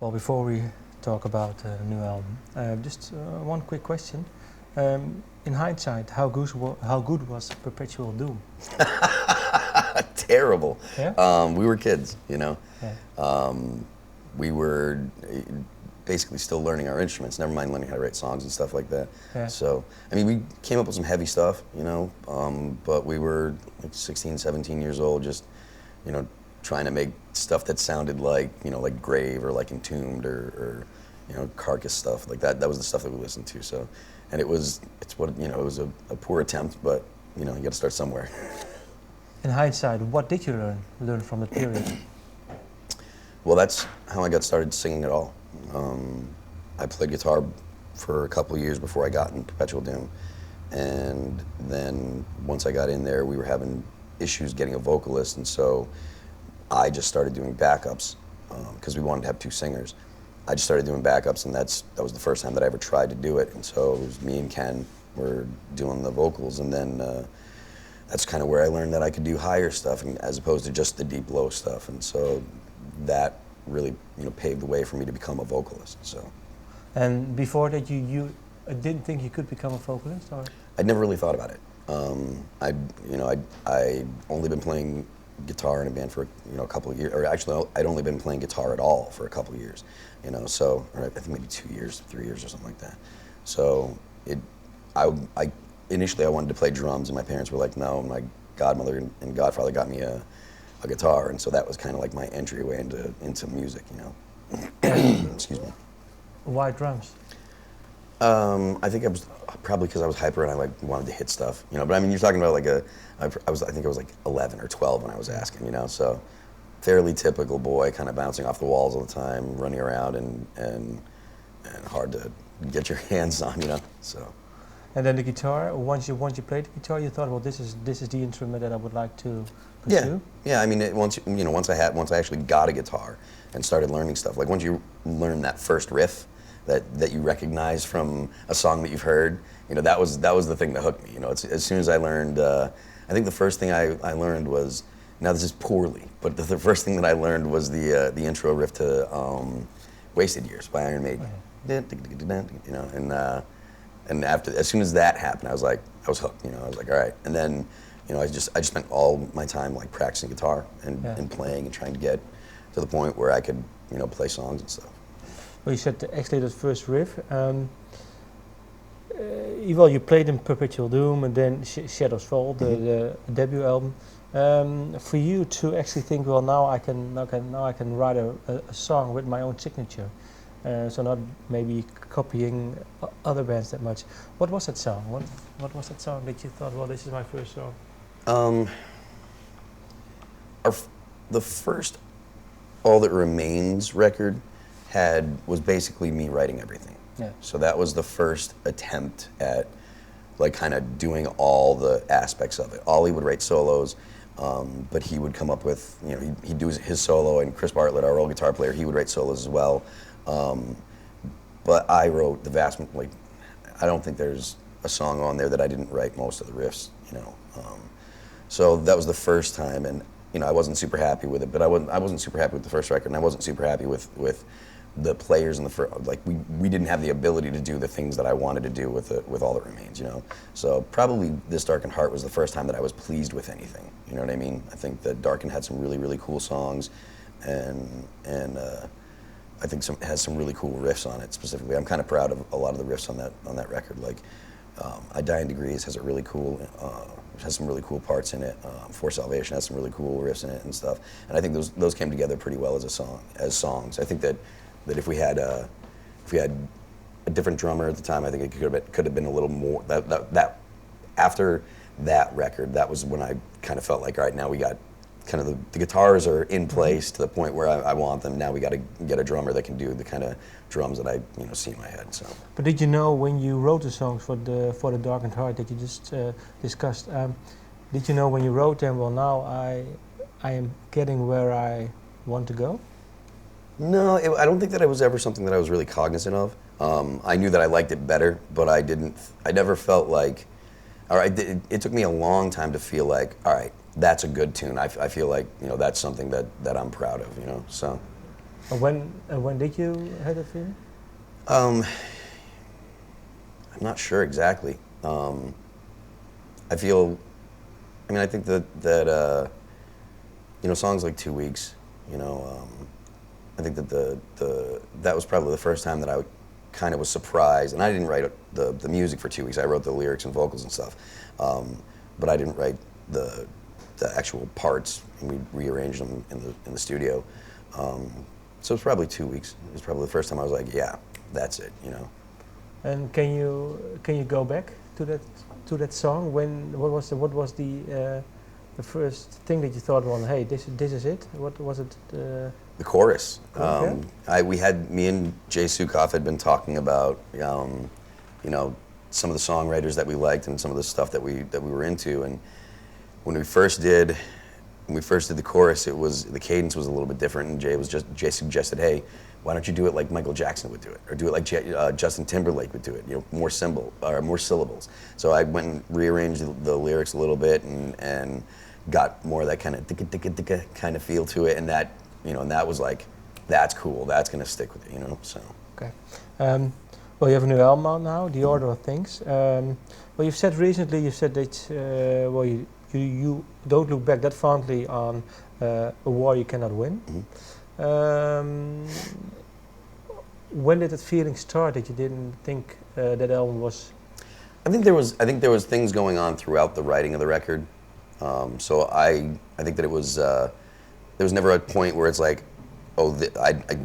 Well, before we talk about the new album, just one quick question. In hindsight, how good was Perpetual Doom? Terrible. Yeah? We were kids, you know. Yeah. We were basically still learning our instruments, never mind learning how to write songs and stuff like that. Yeah. So, I mean, we came up with some heavy stuff, you know, but we were like 16, 17 years old, just, you know, trying to make stuff that sounded like, you know, like Grave or like Entombed or you know, Carcass stuff like that. That was the stuff that we listened to. So, and it was a poor attempt, but, you know, you got to start somewhere. In hindsight, what did you learn from the period? Well, that's how I got started singing at all. I played guitar for a couple of years before I got in Perpetual Doom, and then once I got in there, we were having issues getting a vocalist, and so I just started doing backups because we wanted to have two singers. I just started doing backups, and that was the first time that I ever tried to do it, and so it was me and Ken were doing the vocals, and then that's kind of where I learned that I could do higher stuff and, as opposed to just the deep low stuff, and so that really, you know, paved the way for me to become a vocalist. So. And before that, you didn't think you could become a vocalist, or? I'd never really thought about it. I'd only been playing guitar in a band for, you know, a couple of years, or actually I'd only been playing guitar at all for a couple of years, you know. So, or I think maybe 2 years, 3 years, or something like that. So initially I wanted to play drums, and my parents were like, no. My godmother and godfather got me a guitar, and so that was kind of like my entryway into music, you know. Excuse me. Why drums? I think I was probably because I was hyper and I like wanted to hit stuff, you know. But I mean, you're talking about like I think I was like 11 or 12 when I was asking, you know. So fairly typical boy, kind of bouncing off the walls all the time, running around and hard to get your hands on, you know. So. And then the guitar. Once you played the guitar, you thought, well, this is the instrument that I would like to pursue. Yeah. I mean, once I actually got a guitar and started learning stuff, like once you learn that first riff that you recognize from a song that you've heard, you know, that was the thing that hooked me. You know, as soon as I learned, I think the first thing I learned was, now this is poorly, but the first thing that I learned was the intro riff to "Wasted Years" by Iron Maiden. You know, and as soon as that happened, I was hooked. You know, I was like, all right. And then, you know, I just spent all my time like practicing guitar and playing and trying to get to the point where I could, you know, play songs and stuff. Well, you said actually that first riff. Well, you played in Perpetual Doom and then Shadows Fall, the debut album. For you to actually think, well, now I can write a song with my own signature. So not maybe copying other bands that much. What was that song? What was that song that you thought, well, this is my first song? The first All That Remains record was basically me writing everything. Yeah. So that was the first attempt at like kind of doing all the aspects of it. Ollie would write solos, but he would come up with, you know, he'd do his solo, and Chris Bartlett, our old guitar player, he would write solos as well. But I wrote the vast, like, I don't think there's a song on there that I didn't write most of the riffs, you know. So that was the first time, and, you know, I wasn't super happy with it, but I wasn't super happy with the first record, and I wasn't super happy with the players in the first, like, we didn't have the ability to do the things that I wanted to do with All That Remains, you know. So probably This Darkened Heart was the first time that I was pleased with anything, you know what I mean? I think that Darkened had some really, really cool songs, and I think has some really cool riffs on it specifically. I'm kind of proud of a lot of the riffs on that record. Like, I Die in Degrees has some really cool parts in it. For Salvation has some really cool riffs in it and stuff. And I think those came together pretty well as songs. I think that if we had a different drummer at the time, I think it could have been a little more. That after that record, that was when I kind of felt like, all right, now we got kind of the guitars are in place to the point where I want them. Now we got to get a drummer that can do the kind of drums that I, you know, see in my head. So. But did you know when you wrote the songs for the Darkened Heart that you just discussed? Did you know when you wrote them? Well, now I am getting where I want to go. No, I don't think that it was ever something that I was really cognizant of. I knew that I liked it better, but I never felt like, all right, it took me a long time to feel like, all right, that's a good tune. I feel like, you know, that's something that I'm proud of, you know, so. When did you have that feeling? I'm not sure exactly. I feel, I mean, I think that you know, songs like 2 Weeks, you know, I think that that was probably the first time that I kind of was surprised, and I didn't write the music for 2 Weeks. I wrote the lyrics and vocals and stuff, but I didn't write the actual parts, and we rearranged them in the studio. So it's probably 2 weeks. It was probably the first time I was like, yeah, that's it, you know. And can you go back to that song? What was the first thing that you thought, well, hey, this is it? What was it? The chorus. Yeah. Me and Jay Sukoff had been talking about, you know, some of the songwriters that we liked and some of the stuff that we were into, and when we first did the chorus, the cadence was a little bit different, and Jay suggested, hey, why don't you do it like Michael Jackson would do it, or do it like Justin Timberlake would do it, you know, more syllables. So I went and rearranged the lyrics a little bit and got more of that kind of ticka kind of feel to it, and that, you know, and that was like, that's cool, that's gonna stick with it, you know. So. Okay. Well, you have a new album out now, The Order of Things. Well, you've said recently, that well, you don't look back that fondly on a war you cannot win. Mm-hmm. When did that feeling start that you didn't think that album was? I think there was things going on throughout the writing of the record. So I think that it was there was never a point where it's like, oh,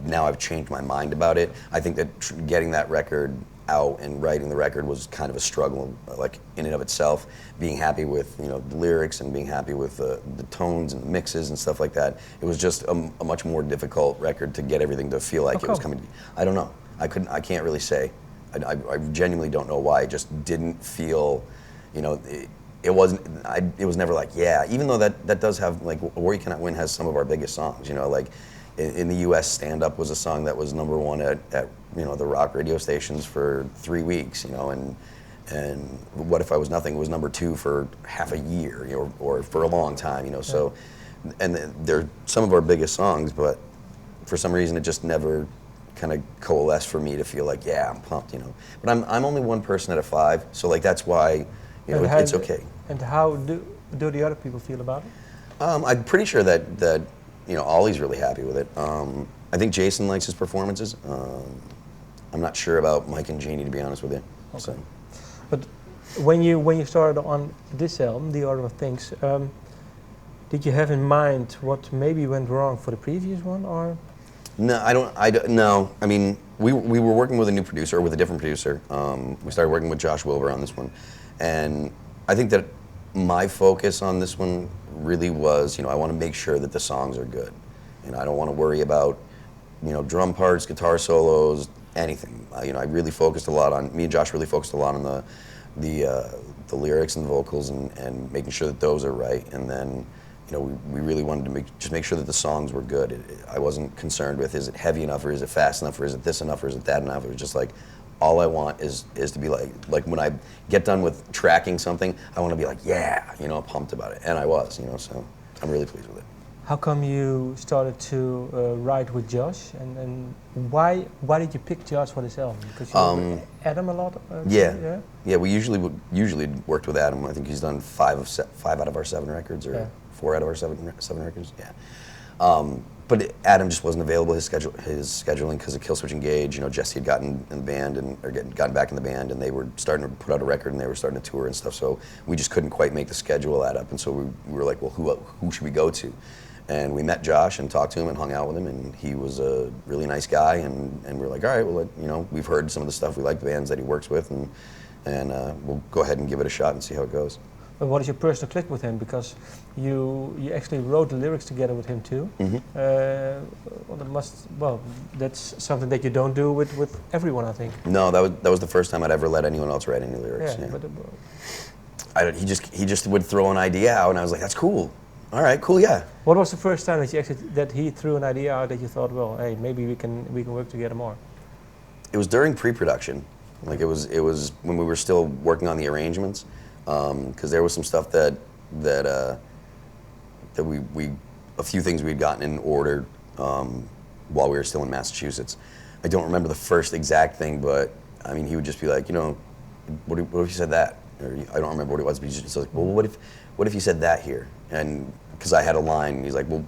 now I've changed my mind about it. I think that getting that record out and writing the record was kind of a struggle, like in and of itself. Being happy with, you know, the lyrics and being happy with the tones and the mixes and stuff like that. It was just a much more difficult record to get everything to feel like it was coming. I don't know. I can't really say. I genuinely don't know why. It just didn't feel, you know. It was never like, yeah. Even though that does have, like, A War You Cannot Win has some of our biggest songs. You know, like in the U.S., Stand Up was a song that was #1 at you know, the rock radio stations for 3 weeks. You know, and What If I Was Nothing was #2 for half a year, you know, or for a long time. You know, so, and they're some of our biggest songs, but for some reason it just never kind of coalesced for me to feel like, yeah, I'm pumped. You know, but I'm only one person out of 5, so like that's why, you know, it's okay. And how do the other people feel about it? I'm pretty sure that you know, Ollie's really happy with it. I think Jason likes his performances. I'm not sure about Mike and Jeannie, to be honest with you. Okay. So. But when you started on this album, The Order of Things, did you have in mind what maybe went wrong for the previous one, or? No, I don't. No, I mean, we were working with a new producer, or with a different producer. We started working with Josh Wilbur on this one, and I think that my focus on this one really was, you know, I want to make sure that the songs are good. You know, I don't want to worry about, you know, drum parts, guitar solos, anything. You know, me and Josh really focused a lot on the lyrics and the vocals and making sure that those are right. And then, you know, we really wanted to make sure that the songs were good. I wasn't concerned with, is it heavy enough, or is it fast enough, or is it this enough, or is it that enough. It was just like, all I want is to be like when I get done with tracking something, I want to be like, yeah, you know, pumped about it. And I was, you know, so I'm really pleased with it. How come you started to write with Josh, and why did you pick Josh for this album? Because you work with Adam a lot. Yeah. We usually worked with Adam. I think he's done 5 out of our 7 records, or 4 out of our 7 records. Yeah. But Adam just wasn't available. His scheduling, because of Killswitch Engage. You know, Jesse had gotten in the band gotten back in the band, and they were starting to put out a record, and they were starting to tour and stuff. So we just couldn't quite make the schedule add up, and so we were like, well, who should we go to? And we met Josh and talked to him and hung out with him, and he was a really nice guy. And we were like, all right, well, you know, we've heard some of the stuff. We like the bands that he works with, and we'll go ahead and give it a shot and see how it goes. But what is your personal click with him? Because you actually wrote the lyrics together with him too. Mm-hmm. That's something that you don't do with everyone, I think. No, that was the first time I'd ever let anyone else write any lyrics. Yeah. But he just would throw an idea out, and I was like, that's cool. All right, cool, yeah. What was the first time that he threw an idea out that you thought, well, hey, maybe we can work together more? It was during pre-production. Like it was when we were still working on the arrangements. Because there was some stuff that we a few things we'd gotten in order while we were still in Massachusetts. I don't remember the first exact thing, but I mean, he would just be like, what if you said that? Or I don't remember what it was, but he's just like, well, what if you said that here? And because I had a line, and he's like, well,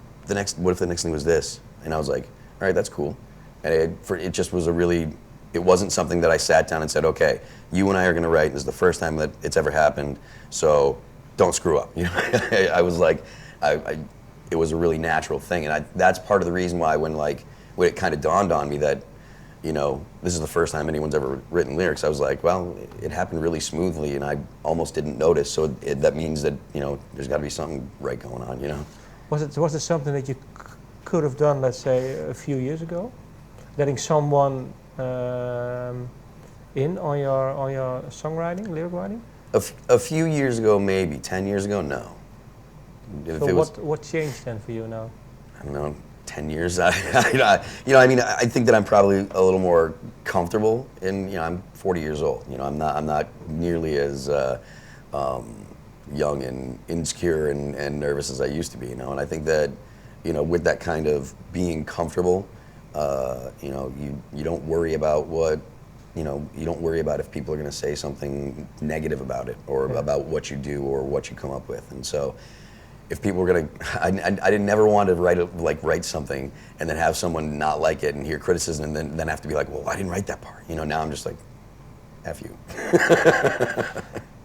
what if the next thing was this? And I was like, all right, that's cool. And it just was it wasn't something that I sat down and said, okay, you and I are going to write. This is the first time that it's ever happened, so don't screw up. I was like, it was a really natural thing, and that's part of the reason why when it kind of dawned on me that, this is the first time anyone's ever written lyrics, I was like, well, it happened really smoothly, and I almost didn't notice. So that means that there's got to be something right going on. Was it something that you could have done, let's say, a few years ago, letting someone in on your songwriting, lyric writing? A few years ago, maybe 10 years ago, no. So what changed then for you now? I don't know, 10 years. I think that I'm probably a little more comfortable. I'm 40 years old. I'm not nearly as young and insecure and nervous as I used to be. And I think that with that kind of being comfortable, you don't worry about you don't worry about if people are going to say something negative about it or about what you do or what you come up with. And so if people were going to, I didn't never want to write something and then have someone not like it and hear criticism and then have to be like, well, I didn't write that part. Now I'm just like, F you.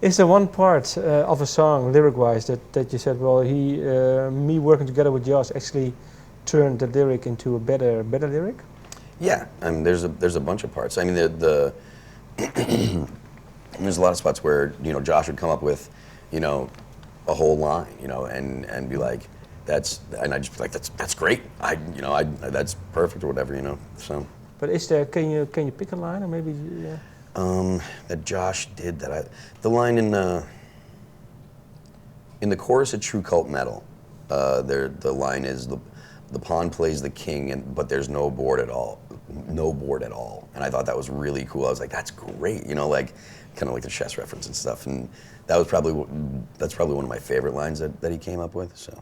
Is there one part of a song, lyric-wise, that you said, well, me working together with Josh actually turned the lyric into a better lyric? Yeah, I mean, there's a bunch of parts. I mean, there's a lot of spots where Josh would come up with a whole line, and be like, and I'd just be like, that's great. That's perfect or whatever, So. But is there? Can you pick a line or maybe? Yeah. That Josh did the line in the chorus of Tru-Kvlt-Metal. The line is the pawn plays the king, but there's no board at all. And I thought that was really cool. I was like, that's great, kind of like the chess reference and stuff. And that's probably one of my favorite lines that he came up with. So.